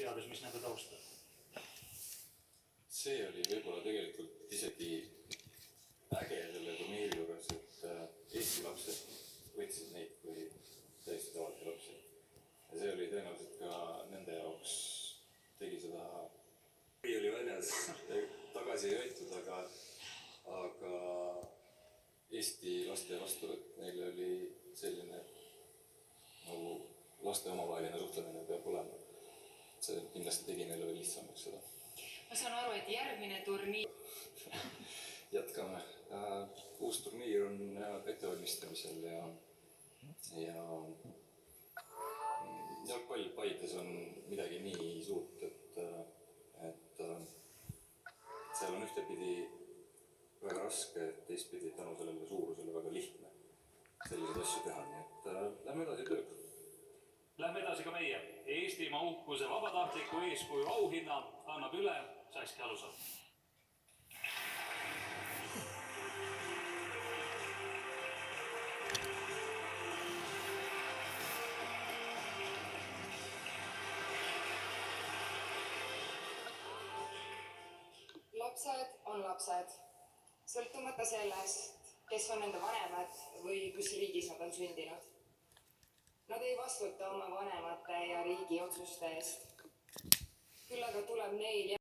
teades, mis nende taustal? See oli võib-olla tegelikult isegi äge selle turniiri juures, et Eesti lapsed võtsid neid kui täiesti tavalisi lapsi. Ja see oli tõenäoliselt ka nende jaoks tegi seda või oli väljas tagasi ei võetud, aga Eesti laste vastuvõtt neile oli selline nagu laste omavaheline suhtlemine peab olema. See kindlasti tegi neile veel lihtsamaks seda. Ma saan aru, et järgmine turniir... Jätkame. Uus turniir on ettevalmistamisel ja jalgpall Paides on midagi nii suurt, et seal on ühtepidi väga raske, teistpidi tänu sellele suurusele väga lihtne selliseid asju teha, nii et lähme edasi tööga. Lähme edasi ka meie. Eestimaa uhkuse vabatahtliku eeskuju auhinna annab üle Saskia Alusalu. Lapsed on lapsed, sõltumata sellest, kes on nende vanemad või kus riigis nad on sündinud. Nad ei vastuta oma vanemate ja riigi otsuste eest. Küll aga tuleb neil